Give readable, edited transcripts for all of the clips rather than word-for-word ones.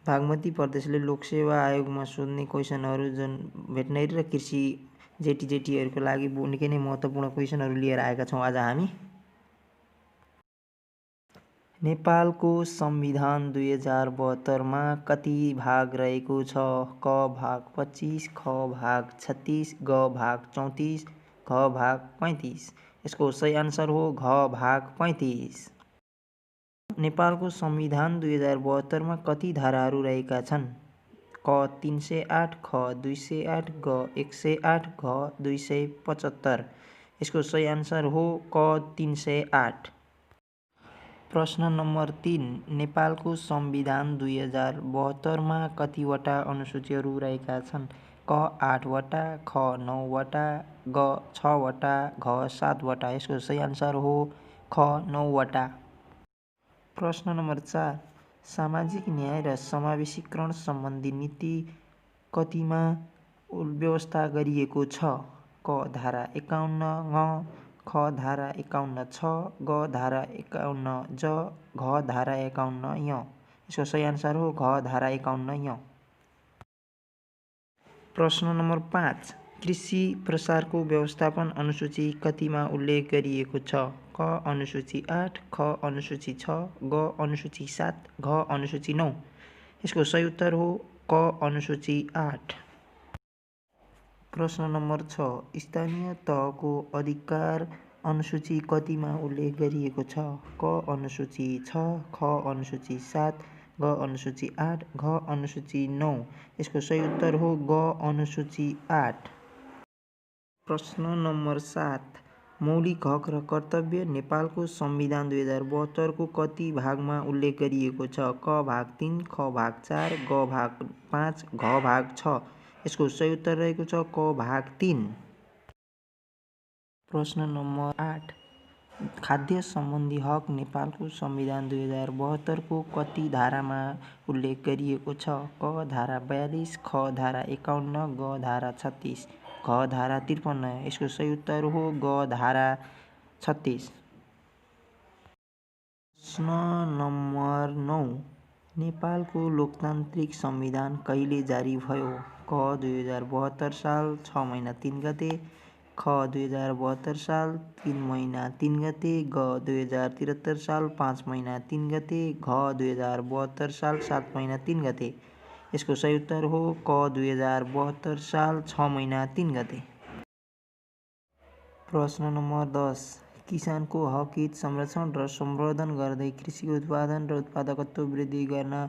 बागमती प्रदेशले लोकसेवा आयोगमा सोध्ने क्वेसनहरू जुन भेटनरी र कृषि जेटीहरूको लागि निकै नै महत्त्वपूर्ण क्वेसनहरू लिएर आएका छौँ आज हामी। नेपालको संविधान 2072मा कति भाग रहेको छ? क भाग 25, ख भाग 36, ग भाग 34, घ भाग 35। यसको सही आन्सर हो घ भाग 35। नेपालको संविधान 2072मा कति धाराहरू रहेका छन्? क 308, ख 208, ग 108, घ 275। यसको सही आन्सर हो क 308। प्रश्न नम्बर 3, नेपालको संविधान 2072मा कतिवटा अनुसूचीहरू रहेका छन्? क 8वटा, ख 9वटा, ग 6वटा, घ 7वटा। यसको सही आन्सर हो ख 9वटा। प्रश्न नम्बर 4, सामाजिक न्याय र समावेशीकरण सम्बन्धी नीति कतिमा व्यवस्था गरिएको छ? क धारा 51, ङ, ख धारा 51 छ, ग धारा 51 ज, घ धारा 51 य। यसको सही आन्सर हो घ धारा 51 य। प्रश्न नम्बर 5, कृषि प्रसारको व्यवस्थापन अनुसूची कतिमा उल्लेख गरिएको छ? क अनुसूची 8, ख अनुसूची 6, ग अनुसूची 7, घ अनुसूची 9। यसको सही उत्तर हो क अनुसूची 8। प्रश्न नम्बर 6, स्थानीय तहको अधिकार अनुसूची कतिमा उल्लेख गरिएको छ? क अनुसूची 6, ख अनुसूची 7, ग अनुसूची 8, घ अनुसूची 9। यसको सही उत्तर हो ग अनुसूची 8। प्रश्न नम्बर 7, मौलिक हक र कर्तव्य नेपालको संविधान 2072को कति भागमा उल्लेख गरिएको छ? क भाग 3, ख भाग 4, ग भाग 5, घ भाग 6। यसको सही उत्तर रहेको छ क भाग 3। प्रश्न नम्बर 8, खाद्य सम्बन्धी हक नेपालको संविधान 2072को कति धारामा उल्लेख गरिएको छ? क धारा 42, ख धारा 51, ग धारा 36, घ धारा 53। यसको सही उत्तर हो ग धारा 36। प्रश्न नम्बर 9, नेपालको लोकतान्त्रिक संविधान कहिले जारी भयो? क 2072 साल 6 महिना 3 गते, ख 2072 साल 3 महिना 3 गते, ग 2073 साल 5 महिना 3 गते, घ 2072 साल 7 महिना 3 गते। यसको सही उत्तर हो क 2072 साल 6 महिना 3 गते। प्रश्न नम्बर 10, किसानको हक हित संरक्षण र सम्वर्धन गर्दै कृषिको उत्पादन र उत्पादकत्व वृद्धि गर्ने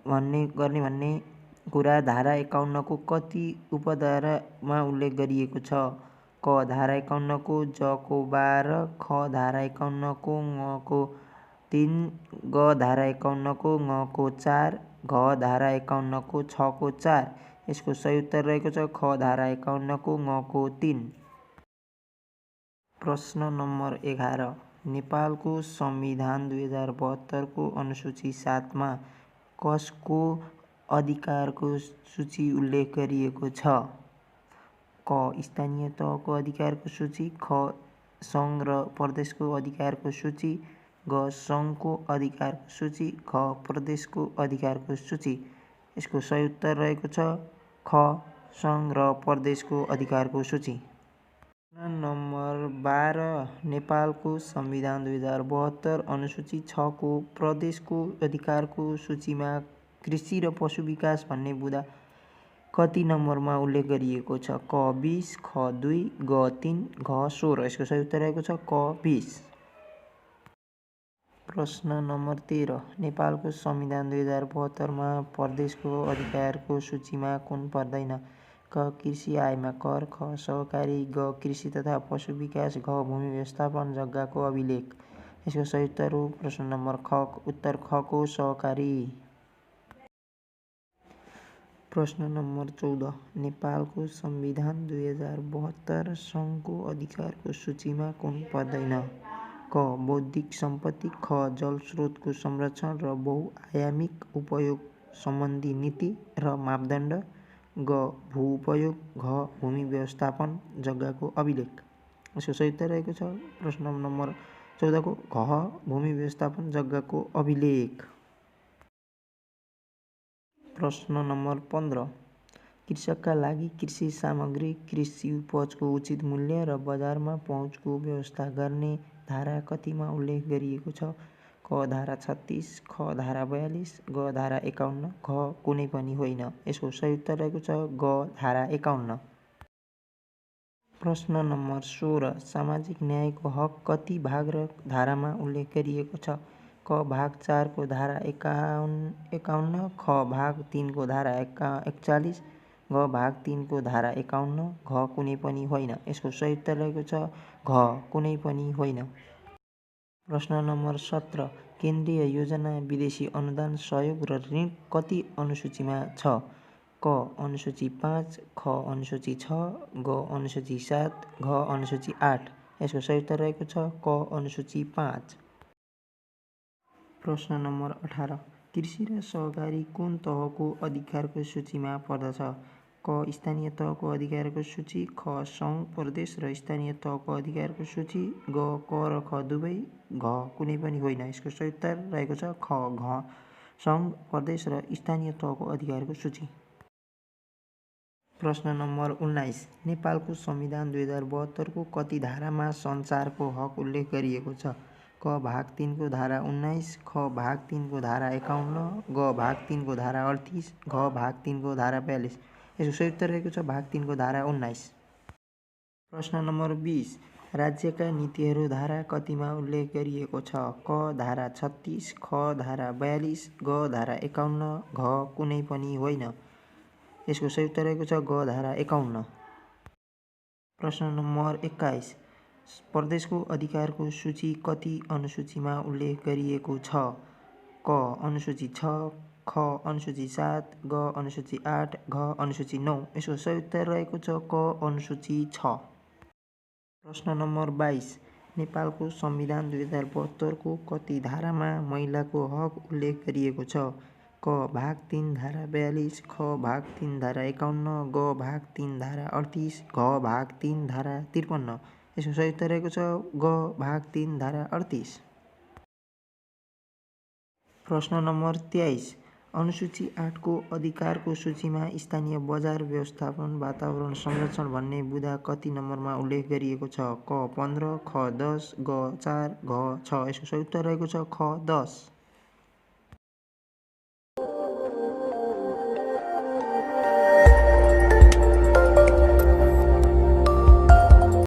भन्ने कुरा धारा 51को कति उपधारामा उल्लेख गरिएको छ? क धारा 51 को ज को 12, ख धारा 51 को ङ को 3, ग धारा 51 को ङ को 4, घ धारा 51 को 6 को 4। यसको सही उत्तर रहेको छ ख धारा 51 को ङ को 3। प्रश्न नम्बर 11, नेपालको संविधान 2072को अनुसूची 7मा कसको अधिकारको सूची उल्लेख गरिएको छ? क स्थानीय तहको अधिकारको सूची, ख सङ्घ र प्रदेशको अधिकारको सूची, ग सङ्घको अधिकारको सूची, घ प्रदेशको अधिकारको सूची। यसको सही उत्तर रहेको छ ख सङ्घ र प्रदेशको अधिकारको सूची। प्रश्न नम्बर 12, नेपालको संविधान 2072 अनुसूची 6को प्रदेशको अधिकारको सूचीमा कृषि र पशु विकास भन्ने बुँदा कति नम्बरमा उल्लेख गरिएको छ? क 20, ख 2, ग 3, घ 16। यसको सही उत्तर रहेको छ क 20। प्रश्न नम्बर 13, नेपालको संविधान 2072मा प्रदेशको अधिकारको सूचीमा कुन पर्दैन? क कृषि आयमा कर, ख सहकारी, ग कृषि तथा पशु विकास, घ भूमि व्यवस्थापन, जग्गाको अभिलेख। यसको सही उत्तर हो प्रश्न नम्बर ख, उत्तर ख को सहकारी। प्रश्न नम्बर 14, नेपालको संविधान 2072 सङ्घको अधिकारको सूचीमा कुन पर्दैन? क बौद्धिक सम्पत्ति, ख जलस्रोतको संरक्षण र बहुआयामिक उपयोग सम्बन्धी नीति र मापदण्ड, ग भू-उपयोग, घ भूमि व्यवस्थापन, जग्गाको अभिलेख। यसको सही उत्तर रहेको छ प्रश्न नम्बर 14 को घ भूमि व्यवस्थापन, जग्गाको अभिलेख। प्रश्न नम्बर 15 कृषकका लागि कृषि सामग्री कृषि उपजको उचित मूल्य र बजारमा पहुँचको व्यवस्था गर्ने धारा कतिमा उल्लेख गरिएको छ? क धारा 36, ख धारा 42, ग धारा 51, घ कुनै पनि होइन। यसको सही उत्तर रहेको छ ग धारा 51। प्रश्न नम्बर 16 सामाजिक न्यायको हक कति भाग र धारामा उल्लेख गरिएको छ? क भाग 4 को धारा 51, ख भाग 3 को धारा 41, घ भाग 3 को धारा 51, घ कुनै पनि होइन। यसको सही उत्तर रहेको छ घ कुनै पनि होइन। प्रश्न नम्बर 17 केन्द्रीय योजना विदेशी अनुदान सहयोग र ऋण कति अनुसूचीमा छ? क अनुसूची 5, ख अनुसूची 6, ग अनुसूची 7, घ अनुसूची 8। यसको सही उत्तर रहेको छ क अनुसूची 5। प्रश्न नम्बर 18 कृषि र सहकारी कुन तहको अधिकारको सूचीमा पर्दछ? क स्थानीय तहको अधिकारको सूची, ख सङ्घ प्रदेश र स्थानीय तहको अधिकारको सूची, ग क र ख दुवै, घ कुनै पनि होइन। यसको सही उत्तर रहेको छ ख घ सङ्घ प्रदेश र स्थानीय तहको अधिकारको सूची। प्रश्न नम्बर 19 नेपालको संविधान 2072 को कति धारामा सञ्चारको हक उल्लेख गरिएको छ? क भाग 3 को धारा 19, ख भाग 3 को धारा 51, ग भाग 3 को धारा 38, घ भाग 3 को धारा 42। यसको सही उत्तर रहेको छ भाग 3 को धारा 19। प्रश्न नम्बर 20 राज्यका नीतिहरू धारा कतिमा उल्लेख गरिएको छ? क धारा 36, ख धारा 42, ग धारा 51, घ कुनै पनि होइन। यसको सही उत्तर रहेको छ ग धारा 51। प्रश्न नम्बर 21 प्रदेशको अधिकारको सूची कति अनुसूचीमा उल्लेख गरिएको छ? क अनुसूची 6, ख अनुसूची 7, ग अनुसूची 8, घ अनुसूची 9। यसको सही उत्तर रहेको छ क अनुसूची 6। प्रश्न नम्बर 22 नेपालको संविधान 2072 को कति धारामा महिलाको हक उल्लेख गरिएको छ? क भाग 3 धारा 42, ख भाग 3 धारा 51, ग भाग 3 धारा 38, घ भाग 3 धारा 53। यसको सही उत्तर रहेको छ ग भाग 3 धारा 38। प्रश्न नम्बर 23 अनुसूची 8 को अधिकारको सूचीमा स्थानीय बजार व्यवस्थापन वातावरण संरक्षण भन्ने बुँदा कति नम्बरमा उल्लेख गरिएको छ? क 15, ख 10, ग 4, घ 6। यसको सही उत्तर रहेको छ ख 10।